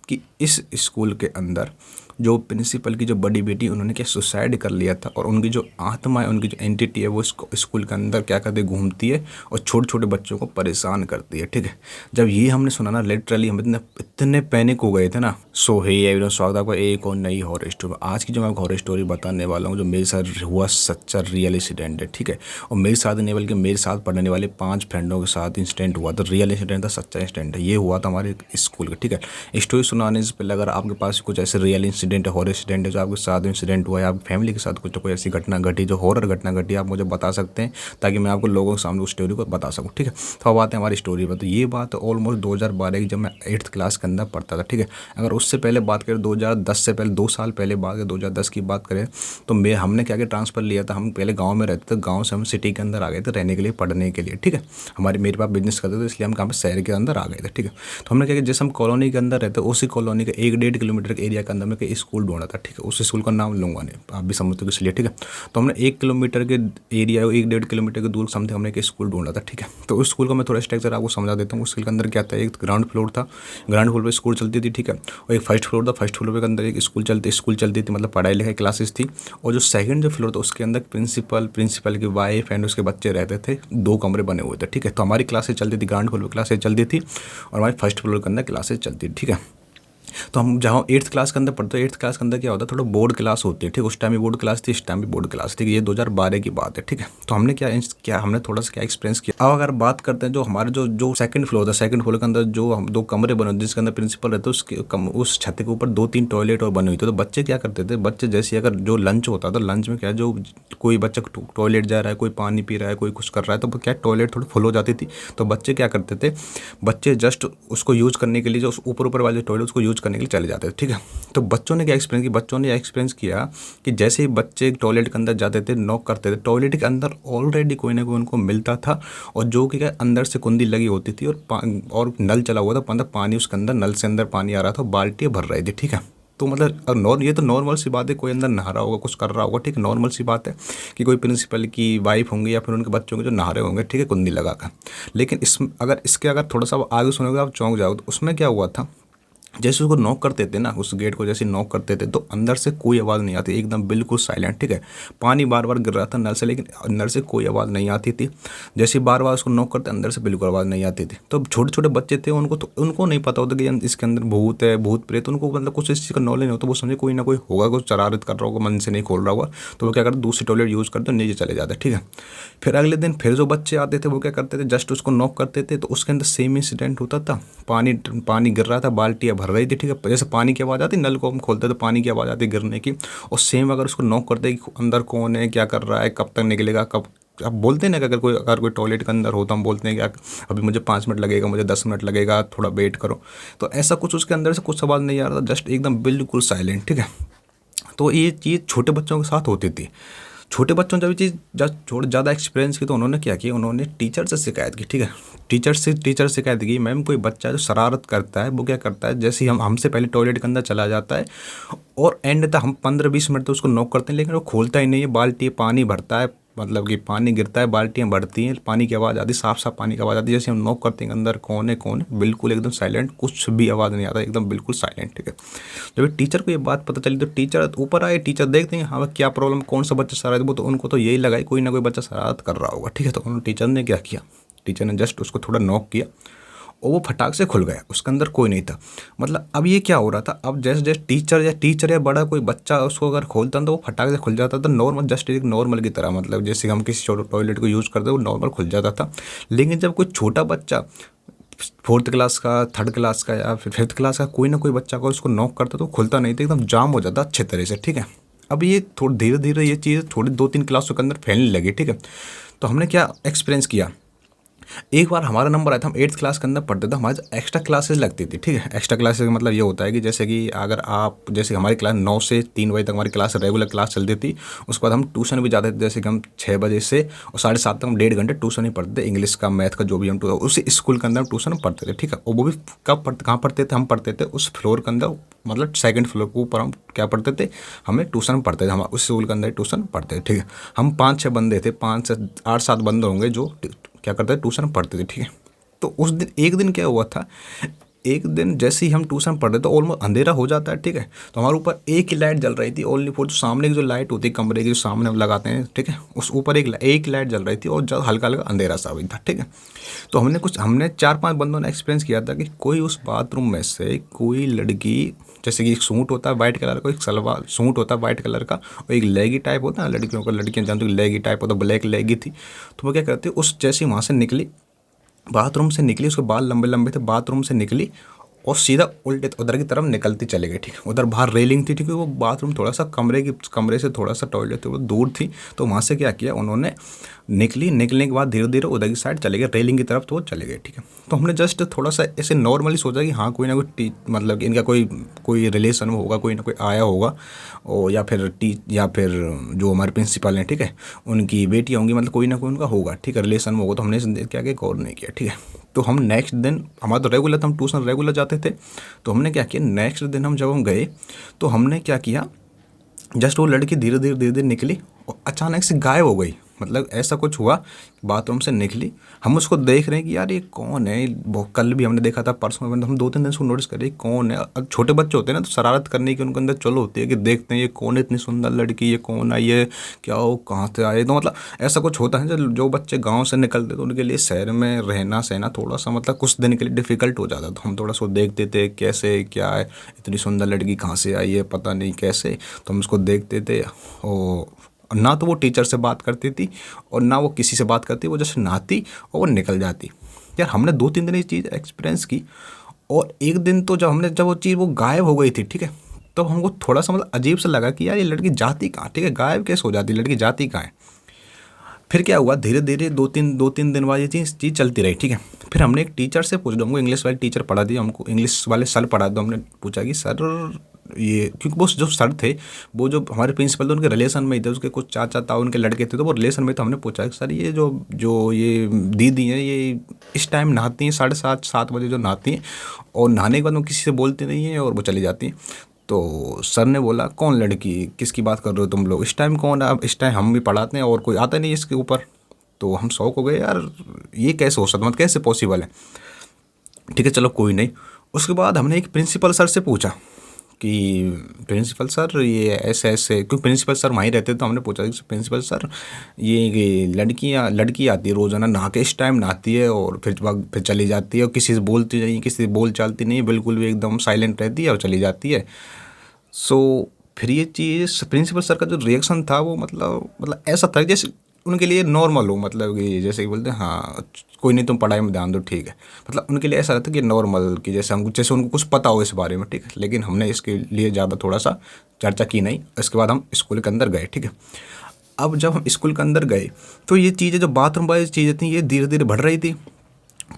कि इस स्कूल के अंदर जो प्रिंसिपल की जो बड़ी बेटी उन्होंने क्या सुसाइड कर लिया था, और उनकी जो आत्मा है, उनकी जो एंटिटी है, वो स्कूल के अंदर क्या करती है, घूमती है और छोटे छोटे बच्चों को परेशान करती है। ठीक है, जब ये हमने सुना ना, लिटरली हम इतने इतने पैनिक हो गए थे ना। सो हे एवरीवन, स्वागत है आपका एक और नई हॉरर स्टोरी। आज की जो मैं हॉरर स्टोरी बताने वाला हूँ, जो मेरे साथ हुआ सच्चा रियल इंसिडेंट है। ठीक है, और मेरे साथ नहीं बल्कि मेरे साथ पढ़ने वाले 5 फ्रेंडों के साथ इंसिडेंट हुआ था। रियल इंसिडेंट था, सच्चा इंसिडेंट है। ये हुआ था हमारे स्कूल का। ठीक है, स्टोरी सुनाने से पहले अगर आपके पास कुछ ऐसे रियल इंसिडेंट है, हॉरर इंसिडेंट है, जो आपके साथ इंसिडेंट हुआ है, आपकी फैमिली के साथ कुछ कोई ऐसी घटना घटी, जो हॉरर घटना घटी, आप मुझे बता सकते हैं, ताकि मैं आपको लोगों के सामने उस स्टोरी को बता सकूँ। ठीक है, तो अब आते हैं हमारी स्टोरी पर। तो ये बात ऑलमोस्ट 2012 की, जब मैं 8th क्लास के अंदर पढ़ता था। ठीक है, अगर उससे पहले बात करें 2010 से पहले 2 साल पहले बात करें, 2010 की बात करें, तो हमने क्या क्या ट्रांसफ़र लिया था। हम पहले गांव में रहते थे, गांव से हम सिटी के अंदर आ गए थे रहने के लिए, पढ़ने के लिए। ठीक है, मेरे पास बिजनेस करते थे, इसलिए हम कहाँ पर शहर के अंदर आ गए थे। ठीक है, तो हमने क्या किया, जैसे हम कॉलोनी के अंदर रहते, उसी कॉलोनी के 1-1.5 किलोमीटर के एरिया के अंदर में स्कूल ढूंढा था। ठीक है, उस स्कूल का नाम लूँगा नहीं, आप भी समझते हो इसलिए। ठीक है, तो हमने 1 किलोमीटर के एरिया, 1-1.5 किलोमीटर के दूर समथिंग हमने एक स्कूल ढूंढा था। ठीक है, तो उस स्कूल का मैं थोड़ा स्ट्रक्चर आपको समझा देता हूँ। उस स्कूल के अंदर क्या था, एक ग्राउंड फ्लोर था, ग्राउंड फ्लोर पर स्कूल चलती थी। ठीक है, और एक फर्स्ट फ्लोर था, फर्स्ट फ्लोर के अंदर एक स्कूल चलती थी, मतलब पढ़ाई लिखाई क्लासेस थी। और जो सेकंड जो फ्लोर था, उसके अंदर प्रिंसिपल की वाइफ एंड उसके बच्चे रहते थे। 2 कमरे बने हुए थे। ठीक है, तो हमारी क्लासेस चलती थी, ग्राउंड फ्लोर पर क्लासेस चलती थी, और हमारी फर्स्ट फ्लोर के अंदर क्लासेस चलती थी। ठीक है, तो हम जहाँ 8th क्लास के अंदर पढ़ते हैं, 8th क्लास के अंदर क्या होता है, थोड़ा बोर्ड क्लास होती है। ठीक है, उस टाइम भी बोर्ड क्लास थी, इस टाइम भी बोर्ड क्लास थी। ये 2012 की बात है। ठीक है, तो हमने क्या हमने थोड़ा सा क्या एक्सपीरियंस किया। अब अगर बात करते हैं, जो हमारे जो सेकंड फ्लोर था, सेकंड फ्लोर के अंदर जो हम 2 कमरे बने हुए, जिसके अंदर प्रिंसिपल रहते, उस छत के ऊपर 2-3 टॉयलेट और बने हुए थे। तो बच्चे क्या करते थे, बच्चे जैसे अगर जो लंच होता था, लंच में क्या, जो कोई बच्चा टॉयलेट जा रहा है, कोई पानी पी रहा है, कोई कुछ कर रहा है, तो क्या टॉयलेट थोड़ी फुल हो जाती थी। तो बच्चे क्या करते थे, बच्चे जस्ट उसको यूज़ करने के लिए, जो ऊपर वाले टॉयलेट उसको यूज़ करने के लिए चले जाते थे। ठीक है, तो बच्चों ने क्या एक्सपीरियंस किया, बच्चों ने एक्सपीरियंस किया कि जैसे ही बच्चे टॉयलेट के अंदर जाते थे, नॉक करते थे, टॉयलेट के अंदर ऑलरेडी कोई ना कोई उनको मिलता था, और जो कि क्या अंदर से कुंडी लगी होती थी, और नल चला हुआ था, मतलब पानी उसके अंदर, नल से अंदर पानी आ रहा था, बाल्टियाँ भर रही थी। ठीक है, तो मतलब ये तो नॉर्मल सी बात है, कोई अंदर नहा रहा होगा, कुछ कर रहा होगा। ठीक है, नॉर्मल सी बात है कि कोई प्रिंसिपल की वाइफ होंगी या फिर उनके बच्चों के जो नहा रहे होंगे। ठीक है, कुंडी लगाकर। लेकिन अगर थोड़ा सा आगे सुनोगे, आप चौंक जाओगे। तो उसमें क्या हुआ था, जैसे उसको नॉक करते थे ना, उस गेट को जैसे नॉक करते थे, तो अंदर से कोई आवाज़ नहीं आती, एकदम बिल्कुल साइलेंट। ठीक है, पानी बार बार गिर रहा था नल से, लेकिन अंदर से कोई आवाज़ नहीं आती थी। जैसे बार बार उसको नॉक करते, अंदर से बिल्कुल आवाज़ नहीं आती थी। तो छोटे छोटे बच्चे थे, उनको नहीं पता होता कि इसके अंदर भूत है, भूत प्रेत, उनको मतलब कुछ इस चीज़ का नॉलेज नहीं होता। वो समझे कोई ना कोई होगा, कुछ शरारत कर रहा होगा, मन से नहीं खोल रहा होगा। तो वो क्या करते, दूसरी टॉयलेट यूज़ करते, नीचे चले जाते। ठीक है, फिर अगले दिन फिर जो बच्चे आते थे, वो क्या करते थे, जस्ट उसको नॉक करते थे, तो उसके अंदर सेम इंसिडेंट होता था। पानी गिर रहा था, बाल्टियाँ भर रही थी। ठीक है, जैसे पानी की आवाज़ आती, नल को हम खोलते तो पानी की आवाज़ आती गिरने की, और सेम अगर उसको नॉक करते कि अंदर कौन है, क्या कर रहा है, कब तक निकलेगा, कब, अब बोलते हैं ना कि अगर कोई टॉयलेट के अंदर हो, तो हम बोलते हैं कि अभी मुझे 5 मिनट लगेगा, मुझे 10 मिनट लगेगा, थोड़ा वेट करो। तो ऐसा कुछ उसके अंदर से कुछ आवाज़ नहीं आ रहा था, जस्ट एकदम बिल्कुल साइलेंट। ठीक है, तो ये चीज़ छोटे बच्चों के साथ होती थी। छोटे बच्चों ने जब ये चीज़ थोड़ा ज़्यादा एक्सपीरियंस की, तो उन्होंने क्या किया, उन्होंने टीचर से शिकायत की। ठीक है, टीचर शिकायत की, मैम कोई बच्चा जो शरारत करता है, वो क्या करता है, जैसे ही हमसे पहले टॉयलेट के अंदर चला जाता है, और एंड तक हम 15-20 मिनट तो उसको नॉक करते हैं, लेकिन वो खोलता ही नहीं है। बाल्टी पानी भरता है, मतलब कि पानी गिरता है, बाल्टियाँ बढ़ती हैं, पानी की आवाज़ आती है, साफ साफ पानी की आवाज़ आती है। जैसे हम नॉक करते हैं, अंदर कौन है, बिल्कुल एकदम साइलेंट, कुछ भी आवाज़ नहीं आता, एकदम बिल्कुल साइलेंट। ठीक है, जब टीचर को ये बात पता चली, तो टीचर ऊपर आए, टीचर देखते हैं हाँ क्या प्रॉब्लम, कौन सा बच्चा शरारत, वो तो उनको तो यही लगा कोई ना कोई बच्चा शरारत कर रहा होगा। ठीक है, तो उन्होंने टीचर ने क्या किया, टीचर ने जस्ट उसको थोड़ा नॉक किया, और वो फटाक से खुल गया, उसके अंदर कोई नहीं था। मतलब अब ये क्या हो रहा था, अब जैसे जैसे टीचर या बड़ा कोई बच्चा उसको अगर खोलता तो वो फटाक से खुल जाता था, नॉर्मल, जस्ट एक नॉर्मल की तरह, मतलब जैसे हम किसी टॉयलेट को यूज़ करते वो नॉर्मल खुल जाता था। लेकिन जब कोई छोटा बच्चा 4th क्लास का, 3rd क्लास का, या फिर 5th क्लास का कोई ना कोई बच्चा को उसको नॉक करता तो खुलता नहीं था, एकदम जाम हो जाता अच्छे तरह से। ठीक है, अब ये थोड़ी धीरे धीरे ये चीज़ थोड़ी 2-3 क्लासों के अंदर फैलने लगी। ठीक है, तो हमने क्या एक्सपीरियंस किया, एक बार हमारा नंबर आया था, हम 8th क्लास के अंदर पढ़ते थे, हमारे एक्स्ट्रा क्लासेस लगती थी। ठीक है, एक्स्ट्रा क्लासेस का मतलब ये होता है कि जैसे कि अगर आप, जैसे हमारी क्लास 9 से 3 बजे तक हमारी क्लास रेगुलर क्लास चलती थी, उसके बाद हम ट्यूशन भी जाते थे, जैसे कि हम 6 बजे से और 7:30 तक हम 1.5 घंटे ट्यूशन ही पढ़ते थे, इंग्लिश का, मैथ का, जो भी हम उसी स्कूल के अंदर हम ट्यूशन पढ़ते थे। ठीक है, और वो भी कहाँ पढ़ते थे, हम पढ़ते थे उस फ्लोर के अंदर, मतलब सेकंड फ्लोर के ऊपर हम क्या पढ़ते थे, हमें ट्यूशन पढ़ते थे, हम उस स्कूल के अंदर ट्यूशन पढ़ते थे। ठीक है, हम 5-6 बंदे थे, 5 से 8-7 बंदे होंगे जो क्या करते थे, ट्यूशन पढ़ते थे। ठीक है, तो उस दिन एक दिन क्या हुआ था, एक दिन जैसे ही हम ट्यूशन पढ़ रहे तो ऑलमोस्ट अंधेरा हो जाता है, ठीक है। तो हमारे ऊपर एक ही लाइट जल रही थी, ओनली फॉर जो सामने की जो लाइट होती है कमरे की जो सामने हम लगाते हैं, ठीक है, उस ऊपर एक लाइट जल रही थी और जब हल्का हल्का अंधेरा सा भी था, ठीक है। तो हमने 4-5 बंदों ने एक्सपीरियंस किया था कि कोई उस बाथरूम में से कोई लड़की, जैसे कि एक सूट होता है वाइट कलर का, एक सलवार सूट होता है वाइट कलर का, और एक लेगी टाइप होता है लड़कियों का, लड़कियां जानते हो लेगी टाइप होता है, ब्लैक लेगी थी। तो वो क्या करती है, उस जैसे वहाँ से निकली, बाथरूम से निकली, उसके बाल लंबे लंबे थे, बाथरूम से निकली और सीधा उल्टे उधर की तरफ निकलती चली गई, ठीक है। उधर बाहर रेलिंग थी, ठीक है, वो बाथरूम थोड़ा सा कमरे से थोड़ा सा टॉयलेट थी वो दूर थी। तो वहाँ से क्या किया उन्होंने, निकलने के बाद धीरे धीरे उधर की साइड चले गए, रेलिंग की तरफ तो वो चले गए, ठीक है। तो हमने जस्ट थोड़ा सा ऐसे नॉर्मली सोचा कि हाँ कोई ना कोई मतलब इनका कोई रिलेशन होगा, कोई ना कोई आया होगा, और या फिर जो हमारे प्रिंसिपल हैं, ठीक है, उनकी बेटियाँ होंगी, मतलब कोई ना कोई उनका होगा, ठीक है, रिलेशन में होगा। तो हमने क्या किया, गौर नहीं किया, ठीक है। तो हम नेक्स्ट दिन, हमारा तो रेगुलर था, हम ट्यूशन रेगुलर जाते थे। तो हमने क्या किया, नेक्स्ट दिन जब हम गए तो हमने क्या किया, जस्ट वो लड़की धीरे धीरे निकली और अचानक से गायब हो गई। मतलब ऐसा कुछ हुआ, बाथरूम से निकली, हम उसको देख रहे हैं कि यार ये कौन है, कल भी हमने देखा था, परसों में, हम 2-3 दिन से नोटिस करें कौन है। अब छोटे बच्चे होते हैं ना, तो शरारत करने की उनके अंदर चलो होती है कि देखते हैं ये कौन है, इतनी सुंदर लड़की, ये कौन आई है, क्या हो, कहाँ से आए। तो मतलब ऐसा कुछ होता है, जो बच्चे गाँव से निकलते तो उनके लिए शहर में रहना सहना थोड़ा सा मतलब कुछ दिन के लिए डिफ़िकल्ट हो जाता। तो हम थोड़ा सा देखते थे कैसे क्या है, इतनी सुंदर लड़की कहाँ से आई है, पता नहीं कैसे। तो हम उसको देखते थे, और ना तो वो टीचर से बात करती थी और ना वो किसी से बात करती, वो जैसे नहाती और वो निकल जाती। यार हमने 2-3 दिन ये चीज़ एक्सपीरियंस की। और एक दिन तो जब वो चीज़ वो गायब हो गई थी, ठीक है, तो हमको थोड़ा सा मतलब अजीब सा लगा कि यार ये लड़की जाती कहाँ, ठीक है, गायब कैसे हो जाती, लड़की जाती कहाँ है। फिर क्या हुआ, धीरे धीरे 2-3 दिन बाद ये चीज़ चलती रही, ठीक है। फिर हमने एक टीचर से पूछा, हमको इंग्लिश वाले टीचर पढ़ा दी, हमको इंग्लिश वाले सर पढ़ा दो। हमने पूछा कि सर ये, क्योंकि वो जो सर थे वो जो हमारे प्रिंसिपल थे उनके रिलेशन में ही थे, उसके कुछ चाचा ताऊ उनके लड़के थे, तो वो रिलेशन में। तो हमने पूछा कि सर ये जो ये दीदी हैं ये इस टाइम नहाती हैं 7:30-7 बजे जो नहाती हैं, और नहाने के बाद वो किसी से बोलती नहीं है और वो चली जाती हैं। तो सर ने बोला कौन लड़की, किसकी बात कर रहे हो तुम लोग, इस टाइम कौन है, अब इस टाइम हम भी पढ़ाते हैं और कोई आता नहीं इसके ऊपर। तो हम शौक हो गए, यार ये कैसे हो सकता, मतलब कैसे पॉसिबल है। ठीक है चलो कोई नहीं। उसके बाद हमने एक प्रिंसिपल सर से पूछा कि प्रिंसिपल सर ये ऐसे ऐसे, क्योंकि प्रिंसिपल सर वहीं रहते थे। तो हमने पूछा कि प्रिंसिपल सर ये लड़की आती है रोज़ाना, नहा के इस टाइम नहाती है और फिर चली जाती है, और किसी से बोलती नहीं, किसी से बोल चालती नहीं है, बिल्कुल भी एकदम साइलेंट रहती है और चली जाती है। सो फिर ये चीज़ प्रिंसिपल सर का जो रिएक्शन था वो मतलब ऐसा था जैसे उनके लिए नॉर्मल हो, मतलब कि जैसे कि बोलते हैं हाँ कोई नहीं तुम पढ़ाई में ध्यान दो, ठीक है। मतलब उनके लिए ऐसा रहता कि नॉर्मल, कि जैसे उनको कुछ पता हो इस बारे में, ठीक है। लेकिन हमने इसके लिए ज़्यादा थोड़ा सा चर्चा की नहीं। इसके बाद हम स्कूल के अंदर गए, ठीक है। अब जब हम स्कूल के अंदर गए तो ये चीज़ें जो बाथरूम वाली चीज़ें थी ये धीरे धीरे बढ़ रही थी,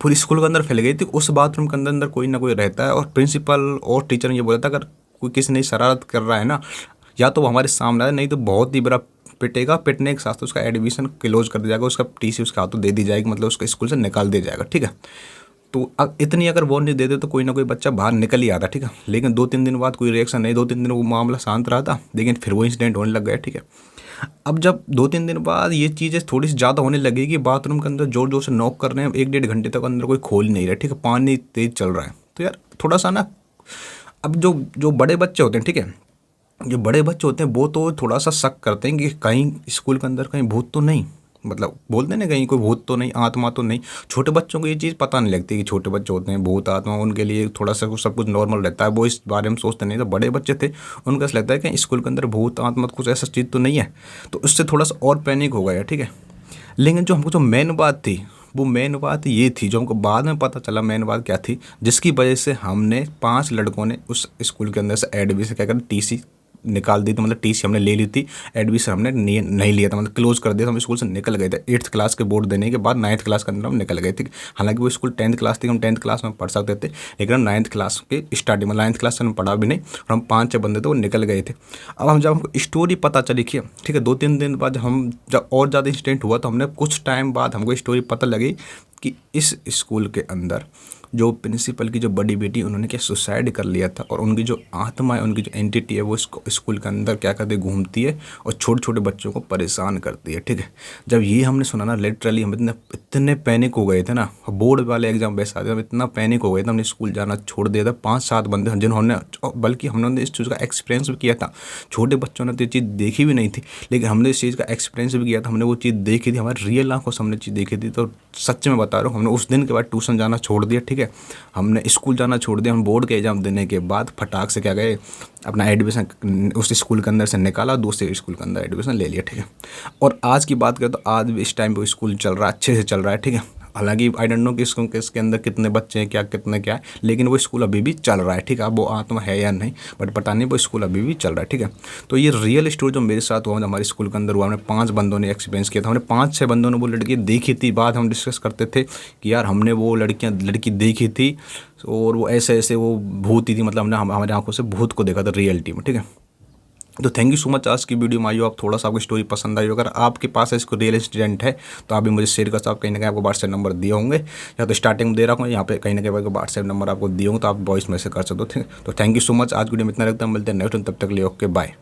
पूरी स्कूल के अंदर फैल गई थी। उस बाथरूम के अंदर कोई ना कोई रहता है, और प्रिंसिपल और टीचर ने ये बोला था अगर कोई किसी ने शरारत कर रहा है ना, या तो वो हमारे सामने आए, नहीं तो बहुत ही बड़ा पिटेगा, पिटने के साथ तो उसका एडमिशन क्लोज कर दिया जाएगा, उसका टीसी उसके हाथों दे दी जाएगी, मतलब उसको स्कूल से निकाल दिया जाएगा, ठीक है। तो अब इतनी अगर वार्निंग दे दे तो कोई ना कोई बच्चा बाहर निकल ही आता, ठीक है। लेकिन 2-3 दिन बाद कोई रिएक्शन नहीं, 2-3 दिन वो मामला शांत रहा था, लेकिन फिर वो इंसिडेंट होने लग गया, ठीक है। अब जब 2-3 दिन बाद ये चीज़ें थोड़ी सी ज़्यादा होने लगी कि बाथरूम के अंदर जोर जोर से नॉक कर रहे हैं, 1-1.5 घंटे तक अंदर कोई खोल नहीं रहा, ठीक है, पानी तेज चल रहा है। तो यार थोड़ा सा ना, अब जो बड़े बच्चे होते हैं, ठीक है, जो बड़े बच्चे होते हैं वो तो थोड़ा सा शक करते हैं कि कहीं स्कूल के अंदर कहीं भूत तो नहीं, मतलब बोलते हैं ना कहीं कोई भूत तो नहीं, आत्मा तो नहीं। छोटे बच्चों को ये चीज़ पता नहीं लगती कि छोटे बच्चे होते हैं भूत आत्मा, उनके लिए थोड़ा सा सब कुछ नॉर्मल रहता है, वो इस बारे में सोचते नहीं। तो बड़े बच्चे थे, उनको ऐसा लगता है कि स्कूल के अंदर भूत आत्मा कुछ ऐसा चीज़ तो नहीं है, तो उससे थोड़ा सा और पैनिक हो गया, ठीक है। लेकिन जो मेन बात थी, वो मेन बात ये थी जो हमको बाद में पता चला, मेन बात क्या थी जिसकी वजह से हमने 5 लड़कों ने उस स्कूल के अंदर से एडमिशन क्या कर टीसी निकाल दी। तो मतलब टीसी हमने ले ली थी, एडमिशन हमने नहीं लिया था, मतलब क्लोज कर दिया था। हम स्कूल से निकल गए थे 8th क्लास के बोर्ड देने के बाद, 9th क्लास के अंदर हम निकल गए थे। हालांकि वो स्कूल 10th क्लास थी, हम 10th क्लास में पढ़ सकते थे, लेकिन हम 9th क्लास के स्टार्टिंग में 9th क्लास से हम पढ़ा भी नहीं, और हम 5-6 बंदे थे वो निकल गए थे। अब जब हमको स्टोरी पता चली कि ठीक है 2-3 दिन बाद जब और ज़्यादा इंसिडेंट हुआ, तो हमने कुछ टाइम बाद हमको स्टोरी पता लगी कि इस स्कूल के अंदर जो प्रिंसिपल की जो बड़ी बेटी उन्होंने क्या सुसाइड कर लिया था और उनकी जो आत्मा है, उनकी जो एंटिटी है वो स्कूल के अंदर क्या करती है, घूमती है और छोटे छोटे बच्चों को परेशान करती है। ठीक है, जब ये हमने सुना ना, लिटरली हम इतने इतने पैनिक हो गए थे ना, बोर्ड वाले एग्जाम वैसे आते, हम इतना पैनिक हो गए थे, हमने स्कूल जाना छोड़ दिया था। 5-7 बंदे जिन्होंने, बल्कि हमने इस चीज़ का एक्सपीरियंस भी किया था। छोटे बच्चों ने तो ये चीज़ देखी भी नहीं थी, लेकिन हमने इस चीज़ का एक्सपीरियंस भी किया था। हमने वो चीज़ देखी थी, हमारी रियल आंखों से हमने चीज़ देखी थी। तो सच में बता रहा हूँ, हमने उस दिन के बाद ट्यूशन जाना छोड़ दिया। ठीक है, हमने स्कूल जाना छोड़ दिया। हम बोर्ड के एग्जाम देने के बाद फटाक से क्या गए, अपना एडमिशन उस स्कूल के अंदर से निकाला, दूसरे स्कूल के अंदर एडमिशन ले लिया। ठीक है, और आज की बात करें तो आज भी इस टाइम पे स्कूल चल रहा है, अच्छे से चल रहा है। ठीक है, हालांकि आई डोंट नो कि इसके अंदर कितने बच्चे हैं, क्या कितने क्या है, लेकिन वो स्कूल अभी भी चल रहा है। ठीक है, अब वो आत्मा है या नहीं बट पता नहीं, वो स्कूल अभी भी चल रहा है। ठीक है, तो ये रियल स्टोरी जो मेरे साथ हुआ, हमारे स्कूल के अंदर हुआ, हमने 5 बंदों ने एक्सपीरियंस किया था। हमने 5-6 बंदों ने वो लड़की देखी थी। बाद हम डिस्कस करते थे कि यार हमने वो लड़की देखी थी और वो ऐसे ऐसे वो भूत ही थी, मतलब हमने हमारी आंखों से भूत को देखा था रियलिटी में। ठीक है, तो थैंक यू सो मच। आज की वीडियो में आई हो आप, थोड़ा सा आपको स्टोरी पसंद आई हो, अगर आपके पास इसको रियल इंसिडेंट है तो आप भी मुझे शेयर कर सकते हो। कहीं ना कहीं आपको व्हाट्सएप नंबर दिए होंगे, या तो स्टार्टिंग में दे रहा हूँ, यहाँ पे कहीं ना कहीं व्हाट्सएप नंबर आपको दिए होंगे, तो आप वॉइस मैसेज कर सकते हो। तो थैंक यू सो मच। आज वीडियो में इतना रखता हूँ, मिलते हैं नेक्स्ट, तब तक लिए ओके बाय।